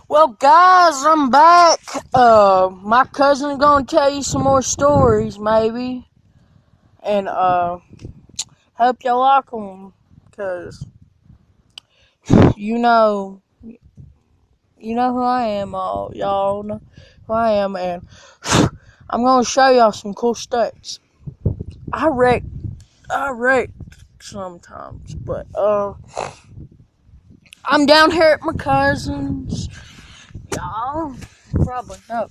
Well, guys, I'm back. My cousin's gonna tell you some more stories, maybe, and hope you like them, cause you know, who I am. All y'all know who I am, and I'm gonna show y'all some cool stunts. I wreck sometimes, but I'm down here at my cousin's. Y'all probably know,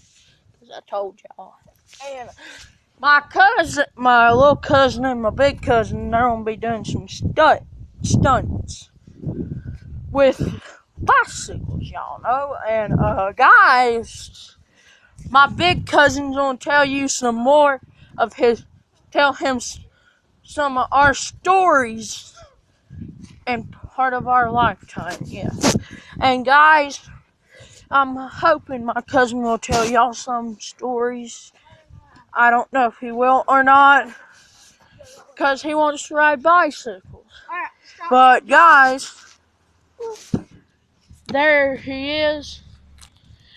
cause I told y'all. And my little cousin, and my big cousin, they're gonna be doing some stunts with bicycles, y'all know. And guys, my big cousin's gonna tell you some more of tell him some of our stories and part of our lifetime, yeah. And guys, I'm hoping my cousin will tell y'all some stories. I don't know if he will or not, because he wants to ride bicycles. But guys, there he is,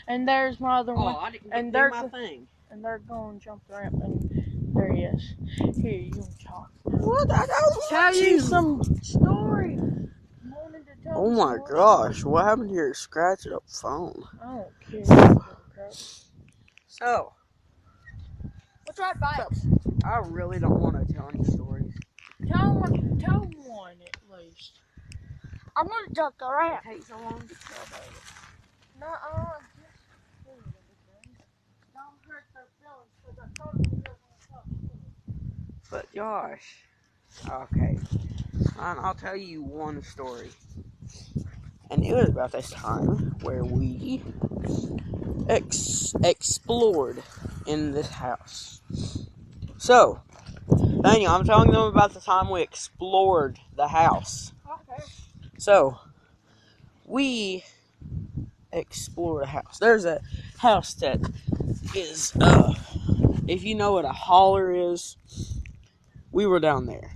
and there's my other one. I didn't and do they're my thing. And they're going to jump the ramp, and there he is. Here, you can talk. What? I don't Tell want you to. some stories. Oh my gosh, what happened to your scratched up phone? I don't care. So, Let's ride bikes. I really don't want to tell any stories. Tell one at least. I'm gonna jump the ramp. It takes so long to tell, baby. Nuh-uh. Don't hurt their feelings, because I told you they're gonna talk. But Josh, okay, fine, I'll tell you one story. And it was about this time where we explored in this house. So, Daniel, I'm telling them about the time we explored the house. Okay. So, we explored a house. There's a house that is, if you know what a holler is, we were down there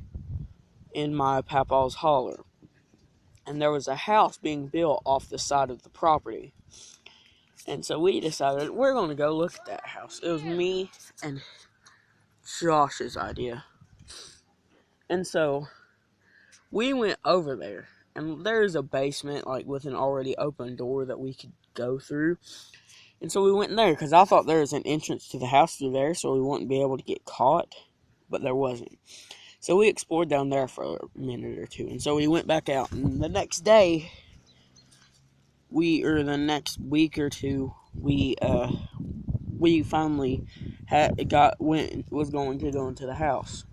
in my papa's holler. And there was a house being built off the side of the property. And so we decided we're going to go look at that house. It was me and Josh's idea. And so we went over there. And there's a basement, like, with an already open door that we could go through. And so we went in there, because I thought there was an entrance to the house through there, so we wouldn't be able to get caught. But there wasn't. So we explored down there for a minute or two. And so we went back out. And the next day, the next week or two, we finally was going to go into the house.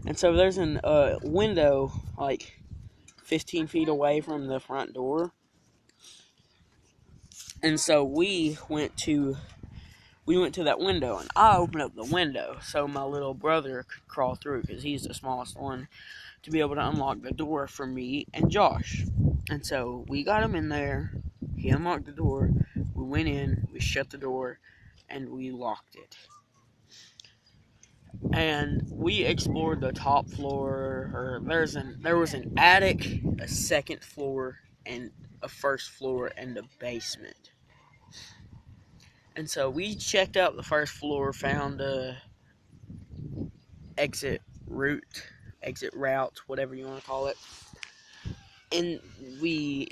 And so there's a window, like 15 feet away from the front door. And so we went to that window, and I opened up the window so my little brother could crawl through, because he's the smallest one, to be able to unlock the door for me and Josh. And so we got him in there. He unlocked the door. We went in, we shut the door, and we locked it. And we explored the top floor. There was an attic, a second floor, and a first floor, and a basement. And so we checked out the first floor, found a exit route, whatever you want to call it. And we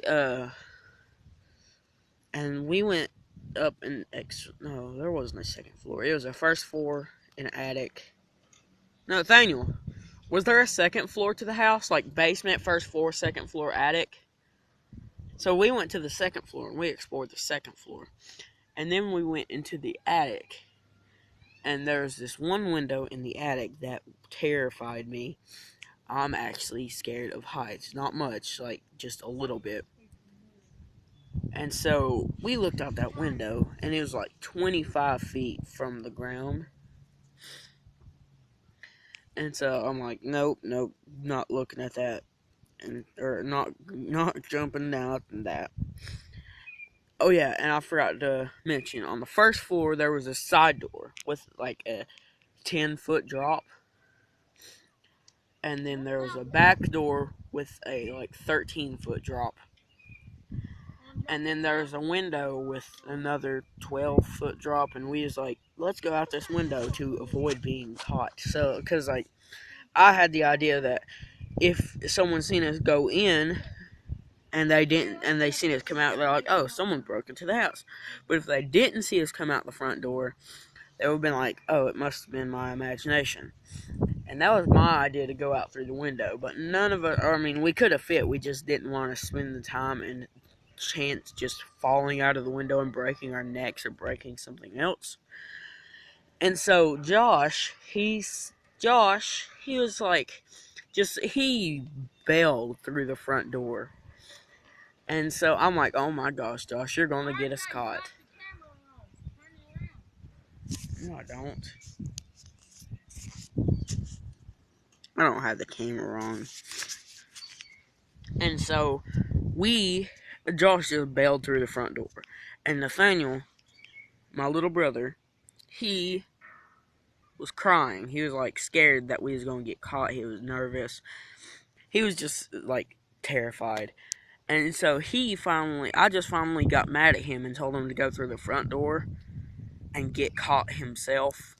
went up no, there wasn't a second floor. It was a first floor, an attic. No, Nathaniel, was there a second floor to the house? Like basement, first floor, second floor, attic? So we went to the second floor and we explored the second floor. And then we went into the attic. And there was this one window in the attic that terrified me. I'm actually scared of heights. Not much, like just a little bit. And so we looked out that window, and it was like 25 feet from the ground. And so I'm like, nope, not looking at that, or not jumping out and that. Oh yeah, and I forgot to mention, on the first floor there was a side door with like a 10-foot drop, and then there was a back door with a like 13-foot drop. And then there was a window with another 12-foot drop, and we was like, let's go out this window to avoid being caught. So, because like I had the idea that if someone seen us go in and they didn't, and they seen us come out, they're like, oh, someone broke into the house. But if they didn't see us come out the front door, they would have been like, oh, it must have been my imagination. And that was my idea to go out through the window. But none of us, I mean, we could have fit. We just didn't want to spend the time and chance just falling out of the window and breaking our necks or breaking something else. And so Josh, he was like, he bailed through the front door. And so I'm like, oh my gosh, Josh, you're going to get us caught. No, I don't. I don't have the camera on. And so Josh just bailed through the front door. And Nathaniel, my little brother, he was crying. He was like scared that we was going to get caught. He was nervous. He was just like terrified. And so I just finally got mad at him and told him to go through the front door and get caught himself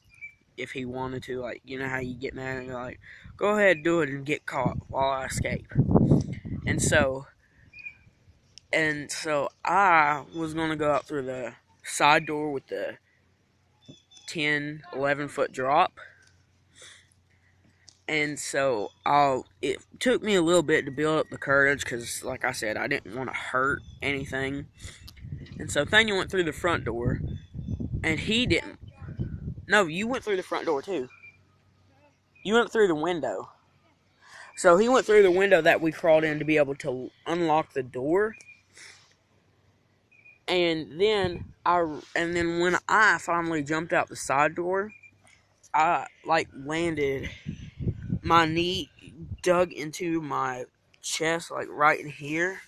if he wanted to. Like, you know how you get mad and you're like, go ahead, do it and get caught while I escape. And so I was going to go out through the side door with the 10, 11-foot drop. And so it took me a little bit to build up the courage because, like I said, I didn't want to hurt anything. And so Nathaniel went through the front door, and he didn't. No, you went through the front door too. You went through the window. So he went through the window that we crawled in to be able to unlock the door. And then when I finally jumped out the side door, I landed. My knee dug into my chest, like right in here,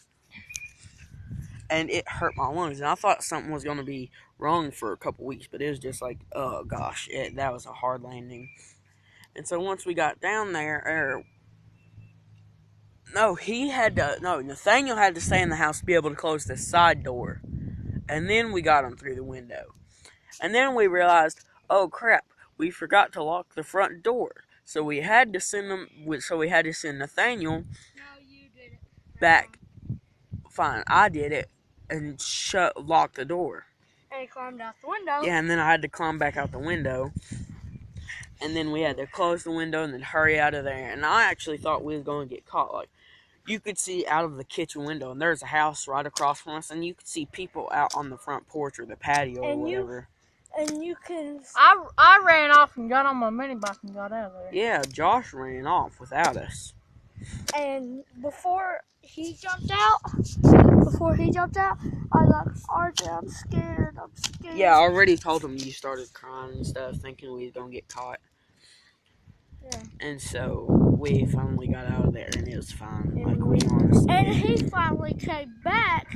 and it hurt my lungs. And I thought something was going to be wrong for a couple weeks, but it was just like, oh gosh, that was a hard landing. And so once we got down there, Nathaniel had to stay in the house to be able to close the side door. And then we got him through the window. And then we realized, oh crap, we forgot to lock the front door. So we had to send Nathaniel back. Fine, I did it and locked the door. And he climbed out the window. Yeah, and then I had to climb back out the window. And then we had to close the window and then hurry out of there. And I actually thought we was going to get caught. Like, you could see out of the kitchen window, and there's a house right across from us, and you could see people out on the front porch or the patio or whatever. I ran off and got on my mini bike and got out of there. Yeah, Josh ran off without us. And before he jumped out, I was like, RJ, I'm scared. Yeah, I already told him you started crying and stuff, thinking we was going to get caught. Yeah. And so we finally got out of there, and it was fine. And he finally came back